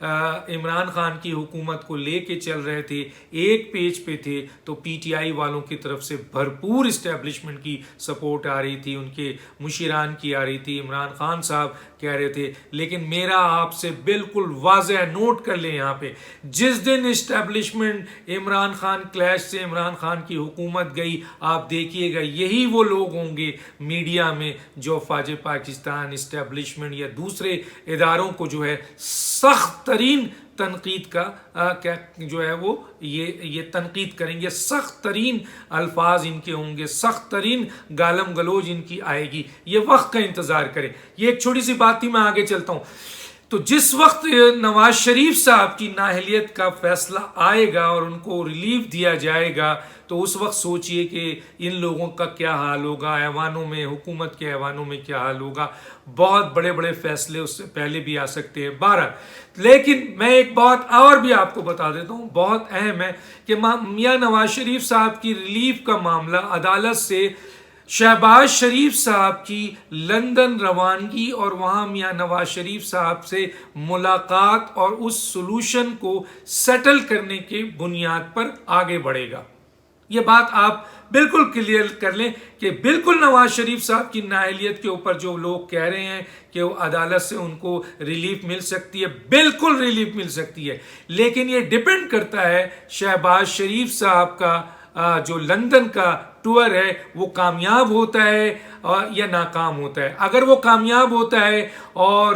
عمران خان کی حکومت کو لے کے چل رہے تھے، ایک پیج پہ تھے، تو پی ٹی آئی والوں کی طرف سے بھرپور اسٹیبلشمنٹ کی سپورٹ آ رہی تھی، ان کے مشیران کی آ رہی تھی، عمران خان صاحب کہہ رہے تھے. لیکن میرا آپ سے بالکل واضح نوٹ کر لیں یہاں پہ، جس دن اسٹیبلشمنٹ عمران خان کلیش سے عمران خان کی حکومت گئی، آپ دیکھیے گا یہی وہ لوگ ہوں گے میڈیا میں جو افواج پاکستان، اسٹیبلشمنٹ یا دوسرے اداروں کو جو ہے سخت ترین تنقید کا جو ہے وہ یہ تنقید کریں گے، سخت ترین الفاظ ان کے ہوں گے، سخت ترین گالم گلوج ان کی آئے گی. یہ وقت کا انتظار کریں. یہ ایک چھوٹی سی بات تھی، میں آگے چلتا ہوں. تو جس وقت نواز شریف صاحب کی نااہلیت کا فیصلہ آئے گا اور ان کو ریلیف دیا جائے گا، تو اس وقت سوچئے کہ ان لوگوں کا کیا حال ہوگا، ایوانوں میں، حکومت کے ایوانوں میں کیا حال ہوگا. بہت بڑے بڑے فیصلے اس سے پہلے بھی آ سکتے ہیں. بہرحال لیکن میں ایک بات اور بھی آپ کو بتا دیتا ہوں، بہت اہم ہے، کہ میاں نواز شریف صاحب کی ریلیف کا معاملہ عدالت سے شہباز شریف صاحب کی لندن روانگی اور وہاں میاں نواز شریف صاحب سے ملاقات اور اس سلوشن کو سیٹل کرنے کے بنیاد پر آگے بڑھے گا. یہ بات آپ بالکل کلیئر کر لیں کہ بالکل نواز شریف صاحب کی نااہلیت کے اوپر جو لوگ کہہ رہے ہیں کہ وہ عدالت سے ان کو ریلیف مل سکتی ہے، بالکل ریلیف مل سکتی ہے. لیکن یہ ڈیپینڈ کرتا ہے شہباز شریف صاحب کا جو لندن کا ٹور ہے وہ کامیاب ہوتا ہے یا ناکام ہوتا ہے. اگر وہ کامیاب ہوتا ہے اور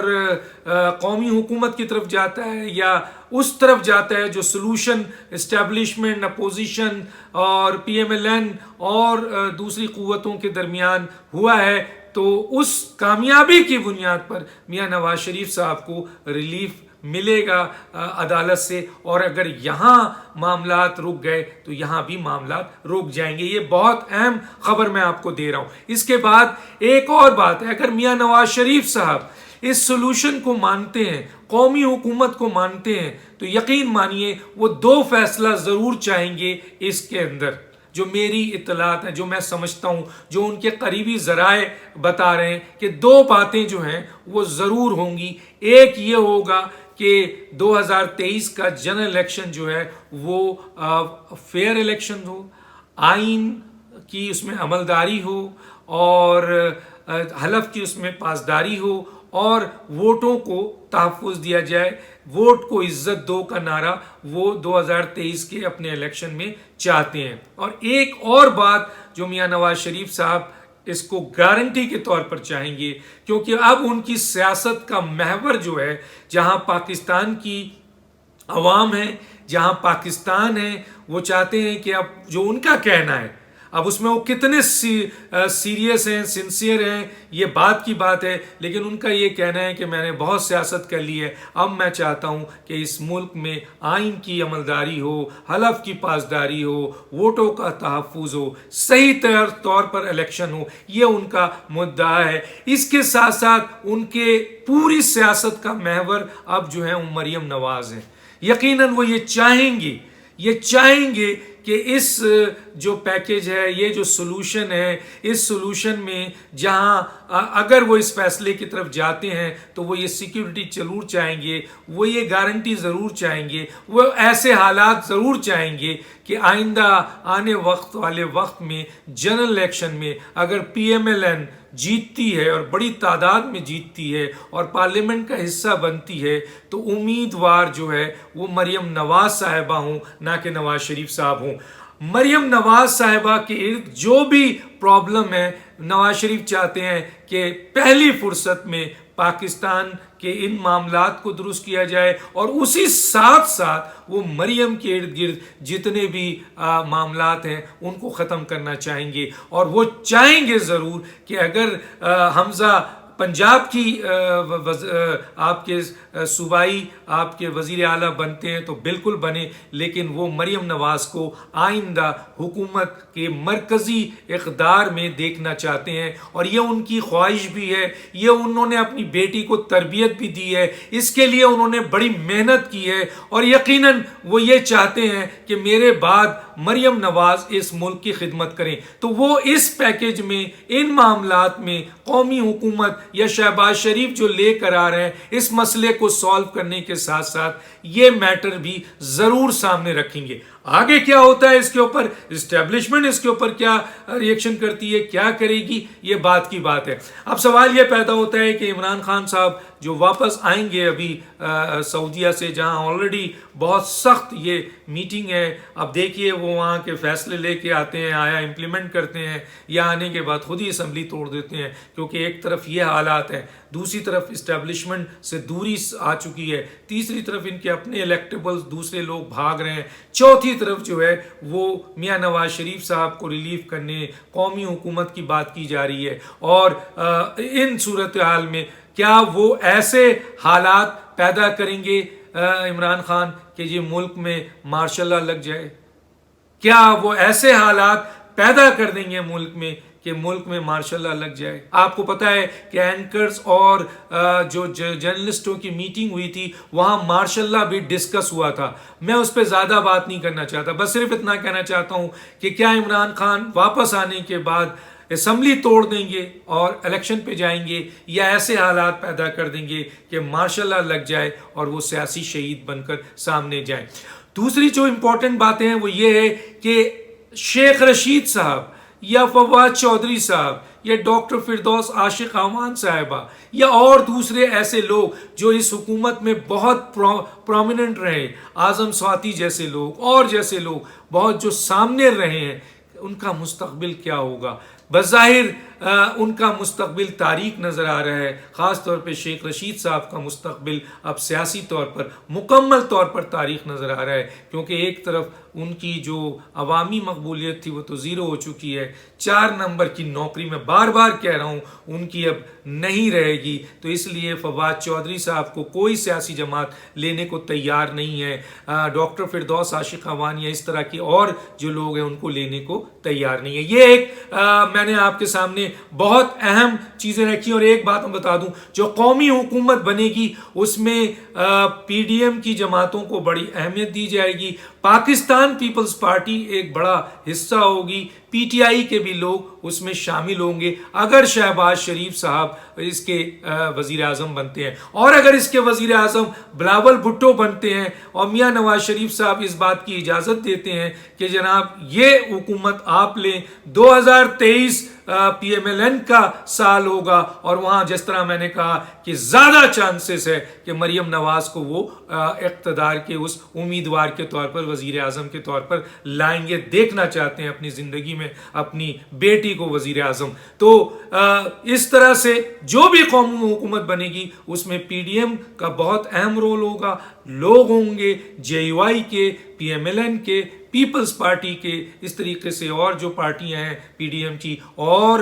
قومی حکومت کی طرف جاتا ہے یا اس طرف جاتا ہے جو سلوشن اسٹیبلشمنٹ، اپوزیشن اور پی ایم ایل این اور دوسری قوتوں کے درمیان ہوا ہے، تو اس کامیابی کی بنیاد پر میاں نواز شریف صاحب کو ریلیف ملے گا عدالت سے. اور اگر یہاں معاملات رک گئے تو یہاں بھی معاملات رک جائیں گے. یہ بہت اہم خبر میں آپ کو دے رہا ہوں. اس کے بعد ایک اور بات ہے، اگر میاں نواز شریف صاحب اس سلوشن کو مانتے ہیں، قومی حکومت کو مانتے ہیں، تو یقین مانیے وہ دو فیصلہ ضرور چاہیں گے اس کے اندر. جو میری اطلاعات ہیں، جو میں سمجھتا ہوں، جو ان کے قریبی ذرائع بتا رہے ہیں، کہ دو باتیں جو ہیں وہ ضرور ہوں گی. ایک یہ ہوگا کہ 2023 کا جنرل الیکشن جو ہے وہ فیئر الیکشن ہو، آئین کی اس میں عملداری ہو اور حلف کی اس میں پاسداری ہو اور ووٹوں کو تحفظ دیا جائے. ووٹ کو عزت دو کا نعرہ وہ 2023 کے اپنے الیکشن میں چاہتے ہیں. اور ایک اور بات جو میاں نواز شریف صاحب اس کو گارنٹی کے طور پر چاہیں گے، کیونکہ اب ان کی سیاست کا محور جو ہے، جہاں پاکستان کی عوام ہے، جہاں پاکستان ہے، وہ چاہتے ہیں کہ اب جو ان کا کہنا ہے، اب اس میں وہ کتنے سیریس ہیں، سنسیئر ہیں، یہ بات کی بات ہے، لیکن ان کا یہ کہنا ہے کہ میں نے بہت سیاست کر لی ہے، اب میں چاہتا ہوں کہ اس ملک میں آئین کی عملداری ہو، حلف کی پاسداری ہو، ووٹوں کا تحفظ ہو، صحیح طور پر الیکشن ہو. یہ ان کا مدعا ہے. اس کے ساتھ ساتھ ان کے پوری سیاست کا محور اب جو ہے مریم نواز ہے. یقیناً وہ یہ چاہیں گے کہ اس جو پیکیج ہے، یہ جو سلوشن ہے، اس سلوشن میں جہاں اگر وہ اس فیصلے کی طرف جاتے ہیں تو وہ یہ سیکیورٹی ضرور چاہیں گے، وہ یہ گارنٹی ضرور چاہیں گے، وہ ایسے حالات ضرور چاہیں گے کہ آئندہ آنے والے وقت میں جنرل الیکشن میں اگر پی ایم ایل این جیتتی ہے اور بڑی تعداد میں جیتتی ہے اور پارلیمنٹ کا حصہ بنتی ہے، تو امیدوار جو ہے وہ مریم نواز صاحبہ ہوں، نہ کہ نواز شریف صاحب ہوں. مریم نواز صاحبہ کے ارد جو بھی پرابلم ہے، نواز شریف چاہتے ہیں کہ پہلی فرصت میں پاکستان کے ان معاملات کو درست کیا جائے اور اسی ساتھ ساتھ وہ مریم کے ارد گرد جتنے بھی معاملات ہیں ان کو ختم کرنا چاہیں گے. اور وہ چاہیں گے ضرور کہ اگر حمزہ پنجاب کی آپ کے صوبائی آپ کے وزیر اعلیٰ بنتے ہیں تو بالکل بنے، لیکن وہ مریم نواز کو آئندہ حکومت کے مرکزی اقتدار میں دیکھنا چاہتے ہیں. اور یہ ان کی خواہش بھی ہے، یہ انہوں نے اپنی بیٹی کو تربیت بھی دی ہے، اس کے لیے انہوں نے بڑی محنت کی ہے، اور یقیناً وہ یہ چاہتے ہیں کہ میرے بعد مریم نواز اس ملک کی خدمت کریں. تو وہ اس پیکیج میں، ان معاملات میں قومی حکومت یا شہباز شریف جو لے کر آ رہے ہیں اس مسئلے کو سالو کرنے کے ساتھ ساتھ یہ میٹر بھی ضرور سامنے رکھیں گے. آگے کیا ہوتا ہے اس کے اوپر، اسٹیبلشمنٹ اس کے اوپر کیا ریئیکشن کرتی ہے، کیا کرے گی، یہ بات کی بات ہے. اب سوال یہ پیدا ہوتا ہے کہ عمران خان صاحب جو واپس آئیں گے ابھی سعودیہ سے، جہاں آلریڈی بہت سخت یہ میٹنگ ہے، اب دیکھیے وہ وہاں کے فیصلے لے کے آتے ہیں، آیا امپلیمنٹ کرتے ہیں یا آنے کے بعد خود ہی اسمبلی توڑ دیتے ہیں، کیونکہ ایک طرف یہ حالات ہیں، دوسری طرف اسٹیبلشمنٹ سے دوری آ چکی ہے، تیسری طرف ان کے اپنے الیکٹیبلز دوسرے لوگ بھاگ رہے ہیں، چوتھی طرف جو ہے وہ میاں نواز شریف صاحب کو ریلیف کرنے قومی حکومت کی بات کی جا رہی ہے. اور ان صورتحال میں کیا وہ ایسے حالات پیدا کریں گے عمران خان کہ یہ ملک میں مارشل لا لگ جائے؟ کیا وہ ایسے حالات پیدا کر دیں گے ملک میں کہ ملک میں مارشل لا لگ جائے؟ آپ کو پتا ہے کہ اینکرز اور جو جرنلسٹوں کی میٹنگ ہوئی تھی وہاں مارشل لا بھی ڈسکس ہوا تھا. میں اس پہ زیادہ بات نہیں کرنا چاہتا، بس صرف اتنا کہنا چاہتا ہوں کہ کیا عمران خان واپس آنے کے بعد اسمبلی توڑ دیں گے اور الیکشن پہ جائیں گے، یا ایسے حالات پیدا کر دیں گے کہ مارشل لا لگ جائے اور وہ سیاسی شہید بن کر سامنے جائیں. دوسری جو امپورٹنٹ باتیں ہیں وہ یہ ہے کہ شیخ رشید صاحب یا فواد چودھری صاحب یا ڈاکٹر فردوس عاشق اعوان صاحبہ یا اور دوسرے ایسے لوگ جو اس حکومت میں بہت پرومیننٹ رہے، اعظم سواتی جیسے لوگ اور جیسے لوگ بہت جو سامنے رہے ہیں، ان کا مستقبل کیا ہوگا؟ بظاہر ان کا مستقبل تاریک نظر آ رہا ہے. خاص طور پہ شیخ رشید صاحب کا مستقبل اب سیاسی طور پر مکمل طور پر تاریک نظر آ رہا ہے، کیونکہ ایک طرف ان کی جو عوامی مقبولیت تھی وہ تو زیرو ہو چکی ہے. 4 نمبر کی نوکری میں بار بار کہہ رہا ہوں ان کی اب نہیں رہے گی، تو اس لیے فواد چودھری صاحب کو کوئی سیاسی جماعت لینے کو تیار نہیں ہے. ڈاکٹر فردوس عاشق اعوان یا اس طرح کی اور جو لوگ ہیں ان کو لینے کو تیار نہیں ہے. یہ ایک میں نے آپ کے سامنے بہت اہم چیزیں رکھی. اور ایک بات میں بتا دوں، جو قومی حکومت بنے گی اس میں پی ڈی ایم کی جماعتوں کو بڑی اہمیت دی جائے گی، پاکستان پیپلز پارٹی ایک بڑا حصہ ہوگی، پی ٹی آئی کے بھی لوگ اس میں شامل ہوں گے اگر شہباز شریف صاحب اس کے وزیر اعظم بنتے ہیں. اور اگر اس کے وزیر اعظم بلاول بھٹو بنتے ہیں اور میاں نواز شریف صاحب اس بات کی اجازت دیتے ہیں کہ جناب یہ حکومت آپ لیں، 2023 پی ایم ایل این کا سال ہوگا، اور وہاں جس طرح میں نے کہا کہ زیادہ چانسز ہے کہ مریم نواز کو وہ اقتدار کے اس امیدوار کے طور پر وزیر اعظم کے طور پر لائیں گے، دیکھنا چاہتے ہیں اپنی زندگی میں اپنی بیٹی کو وزیر اعظم. تو اس طرح سے جو بھی قومی حکومت بنے گی اس میں پی ڈی ایم کا بہت اہم رول ہوگا، لوگ ہوں گے جے یو آئی کے، پی ایم ایل این کے، پیپلز پارٹی کے، اس طریقے سے اور جو پارٹیاں ہیں پی ڈی ایم کی اور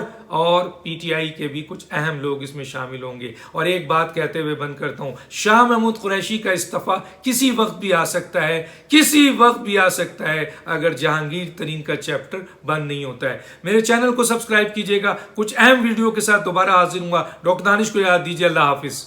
پی ٹی آئی کے بھی کچھ اہم لوگ اس میں شامل ہوں گے. اور ایک بات کہتے ہوئے بند کرتا ہوں، شاہ محمود قریشی کا استعفیٰ کسی وقت بھی آ سکتا ہے، کسی وقت بھی آ سکتا ہے اگر جہانگیر ترین کا چیپٹر بند نہیں ہوتا ہے. میرے چینل کو سبسکرائب کیجئے گا، کچھ اہم ویڈیو کے ساتھ دوبارہ حاضر ہوں گا. ڈاکٹر دانش کو یاد دیجیے. اللہ حافظ.